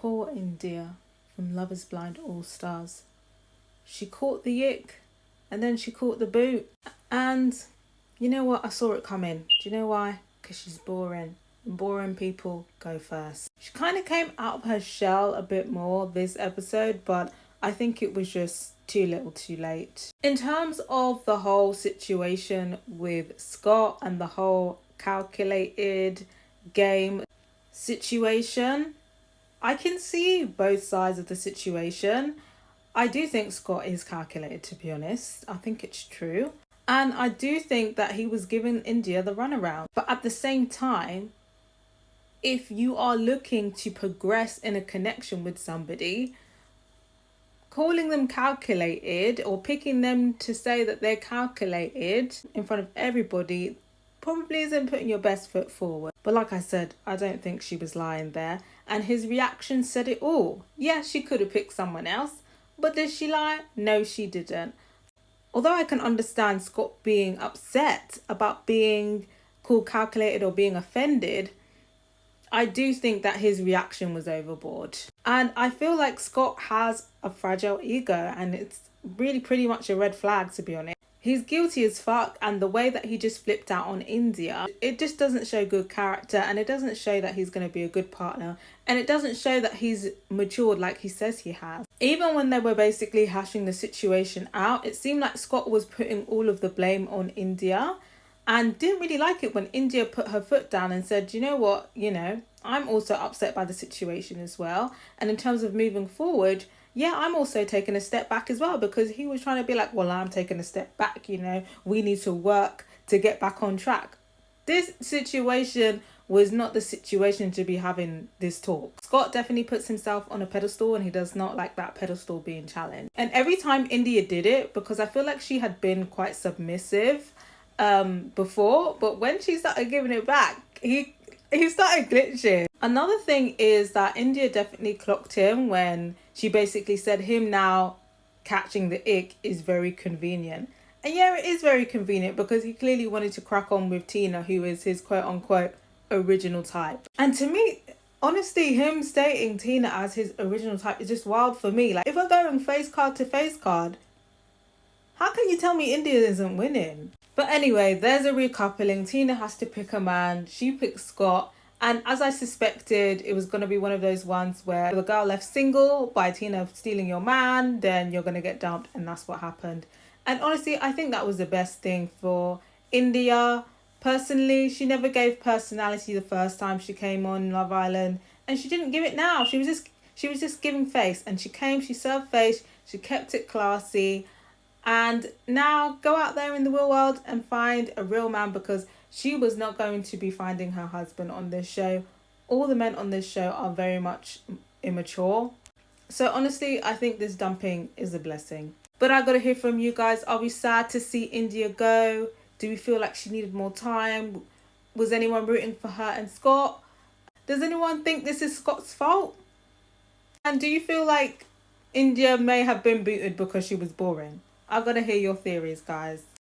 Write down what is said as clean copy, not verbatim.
Poor India from Love is Blind All Stars. She caught the ick and then she caught the boot. And you know what? I saw it coming. Do you know why? Because she's boring. Boring people go first. She kind of came out of her shell a bit more this episode, but I think it was just too little too late. In terms of the whole situation with Scott and the whole calculated game situation, I can see both sides of the situation. I do think Scott is calculated, to be honest. I think it's true. And I do think that he was giving India the runaround. But at the same time, if you are looking to progress in a connection with somebody, calling them calculated or picking them to say that they're calculated in front of everybody probably isn't putting your best foot forward. But like I said, I don't think she was lying there. And his reaction said it all. Yeah, she could have picked someone else. But did she lie? No, she didn't. Although I can understand Scott being upset about being called calculated or being offended, I do think that his reaction was overboard. And I feel like Scott has a fragile ego, and it's really pretty much a red flag, to be honest. He's guilty as fuck, and the way that he just flipped out on India, it just doesn't show good character, and it doesn't show that he's going to be a good partner, and it doesn't show that he's matured like he says he has. Even when they were basically hashing the situation out, it seemed like Scott was putting all of the blame on India, and didn't really like it when India put her foot down and said, you know what, I'm also upset by the situation as well. And in terms of moving forward, yeah, I'm also taking a step back as well, because he was trying to be like, well, I'm taking a step back, we need to work to get back on track. This situation was not the situation to be having this talk. Scott definitely puts himself on a pedestal, and he does not like that pedestal being challenged. And every time India did it, because I feel like she had been quite submissive before, but when she started giving it back, he started glitching. Another thing is that India definitely clocked him when she basically said him now catching the ick is very convenient. And yeah, it is very convenient, because he clearly wanted to crack on with Tina, who is his quote unquote original type. And to me, honestly, him stating Tina as his original type is just wild for me. Like, if we're going face card to face card, how can you tell me India isn't winning? But anyway, there's a recoupling. Tina has to pick a man. She picks Scott. And as I suspected, it was going to be one of those ones where the girl left single by Tina stealing your man, then you're going to get dumped. And that's what happened. And honestly, I think that was the best thing for India. Personally, she never gave personality the first time she came on Love Island. And she didn't give it now. She was just giving face. And she served face. She kept it classy. And now go out there in the real world and find a real man, because she was not going to be finding her husband on this show. All the men on this show are very much immature. So honestly, I think this dumping is a blessing. But I got to hear from you guys. Are we sad to see India go? Do we feel like she needed more time? Was anyone rooting for her and Scott? Does anyone think this is Scott's fault? And do you feel like India may have been booted because she was boring? I've got to hear your theories, guys.